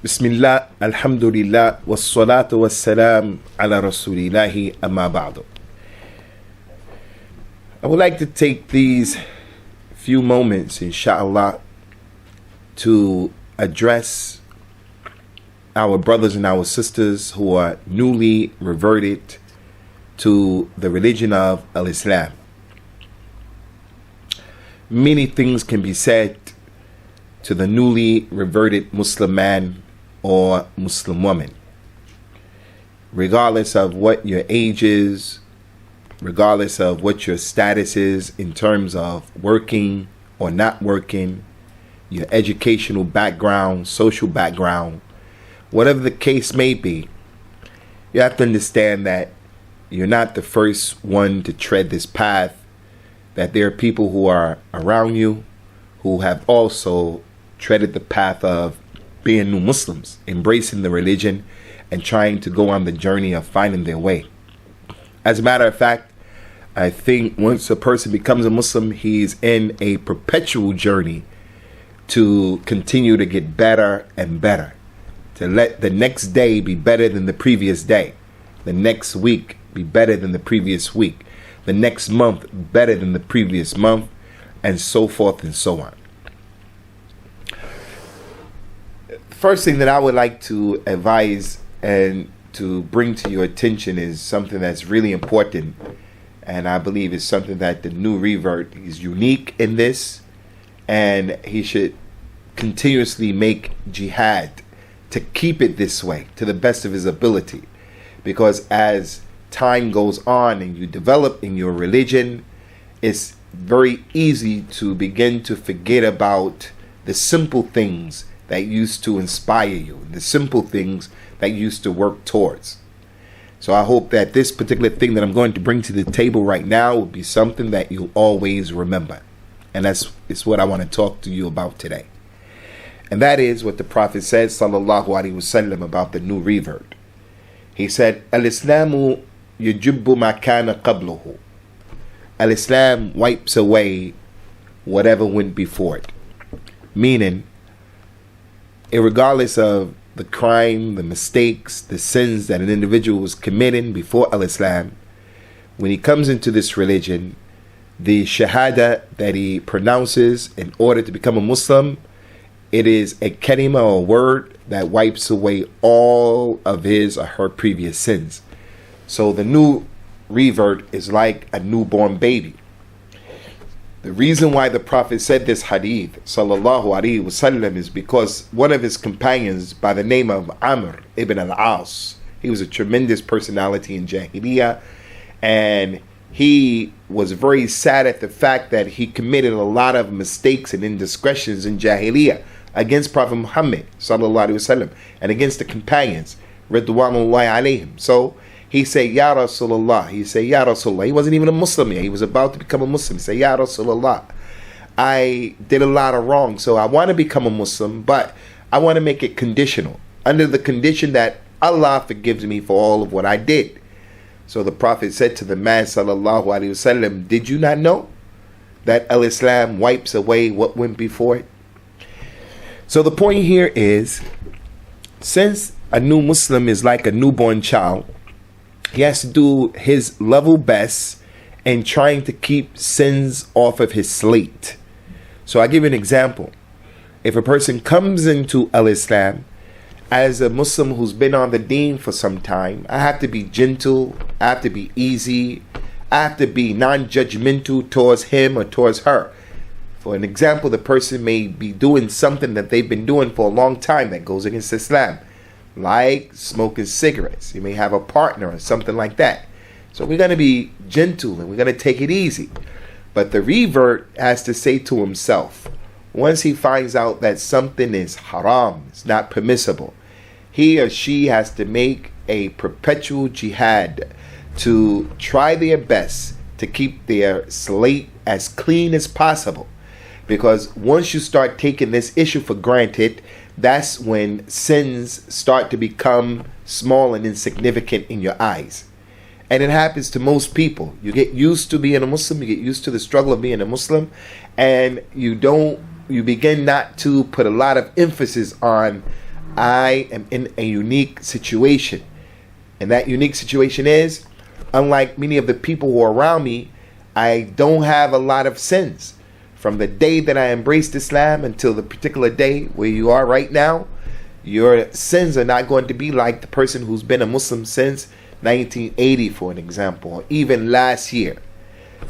Bismillah, alhamdulillah, wassalatu wassalam ala rasulillahi amma ba'du. I would like to take these few moments, inshallah, to address our brothers and our sisters who are newly reverted to the religion of Islam. Many things can be said to the newly reverted Muslim man or Muslim woman, regardless of what your age is, regardless of what your status is in terms of working or not working, your educational background, social background, whatever the case may be. You have to understand that you're not the first one to tread this path, that there are people who are around you who have also treaded the path of being new Muslims, embracing the religion and trying to go on the journey of finding their way. As a matter of fact, I think once a person becomes a Muslim, he's in a perpetual journey to continue to get better and better, to let the next day be better than the previous day, the next week be better than the previous week, the next month better than the previous month, and so forth and so on. First thing that I would like to advise and to bring to your attention is something that's really important, and I believe is something that the new revert is unique in this, and he should continuously make jihad to keep it this way to the best of his ability, because as time goes on and you develop in your religion, it's very easy to begin to forget about the simple things that used to inspire you, the simple things that you used to work towards. So I hope that this particular thing that I'm going to bring to the table right now will be something that you'll always remember. And that's what I want to talk to you about today. And that is what the Prophet said, sallallahu alaihi wasallam, about the new revert. He said, Al-Islamu yujibbu ma kana qabluhu. Al-Islam wipes away whatever went before it. Meaning, regardless of the crime, the mistakes, the sins that an individual was committing before Al-Islam, when he comes into this religion, the shahada that he pronounces in order to become a Muslim, it is a kalima, or word, that wipes away all of his or her previous sins. So the new revert is like a newborn baby. The reason why the Prophet said this hadith, sallallahu alaihi wasallam, is because one of his companions by the name of Amr ibn al-As, he was a tremendous personality in Jahiliyyah, and he was very sad at the fact that he committed a lot of mistakes and indiscretions in Jahiliyyah against Prophet Muhammad sallallahu alaihi wasallam and against the companions, ridwanullahi alaihim. So he said, Ya Rasulullah. He said, Ya Rasulullah. He wasn't even a Muslim yet. He was about to become a Muslim. He said, Ya Rasulullah, I did a lot of wrong, so I want to become a Muslim, but I want to make it conditional, under the condition that Allah forgives me for all of what I did. So the Prophet said to the man, sallallahu alaihi wasallam, did you not know that Al-Islam wipes away what went before it? So the point here is, since a new Muslim is like a newborn child, he has to do his level best in trying to keep sins off of his slate. So I give you an example. If a person comes into Al-Islam as a Muslim who's been on the deen for some time, I have to be gentle, I have to be easy, I have to be non-judgmental towards him or towards her. For an example, the person may be doing something that they've been doing for a long time that goes against Islam, like smoking cigarettes. You may have a partner or something like that. So we're going to be gentle and we're going to take it easy. But the revert has to say to himself, once he finds out that something is haram, it's not permissible, he or she has to make a perpetual jihad to try their best to keep their slate as clean as possible. Because once you start taking this issue for granted, that's when sins start to become small and insignificant in your eyes. And it happens to most people. You get used to being a Muslim, you get used to the struggle of being a Muslim, and you begin not to put a lot of emphasis on I am in a unique situation. And that unique situation is, unlike many of the people who are around me, I don't have a lot of sins. From the day that I embraced Islam until the particular day where you are right now, your sins are not going to be like the person who's been a Muslim since 1980, for an example, or even last year.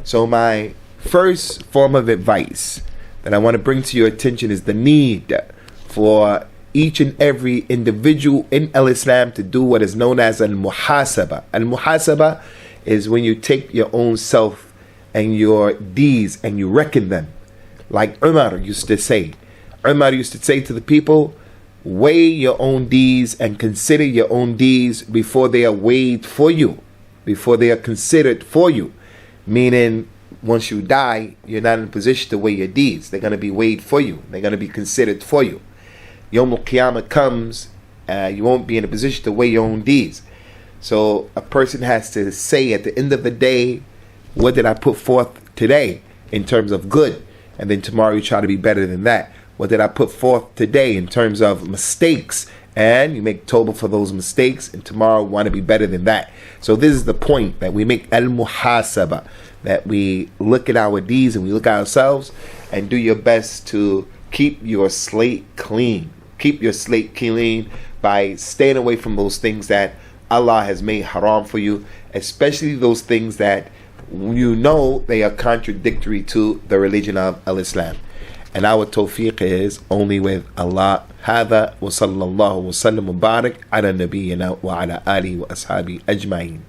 So my first form of advice that I want to bring to your attention is the need for each and every individual in Islam to do what is known as al-muhasaba. Al-muhasaba is when you take your own self and your deeds and you reckon them. Like Umar used to say. Umar used to say to the people, weigh your own deeds and consider your own deeds before they are weighed for you, before they are considered for you. Meaning, once you die, you're not in a position to weigh your deeds. They're going to be weighed for you. They're going to be considered for you. Yawm al-Qiyamah comes, you won't be in a position to weigh your own deeds. So a person has to say at the end of the day, what did I put forth today in terms of good? And then tomorrow you try to be better than that. What did I put forth today in terms of mistakes? And you make tawbah for those mistakes, and tomorrow want to be better than that. So this is the point, that we make al-muhasaba, that we look at our deeds and we look at ourselves and do your best to keep your slate clean. Keep your slate clean by staying away from those things that Allah has made haram for you, especially those things that you know they are contradictory to the religion of Al-Islam. And our tawfiq is only with Allah. هذا وصلى الله وسلم وبارك على نبينا وعلى آله وأصحابه أجمعين.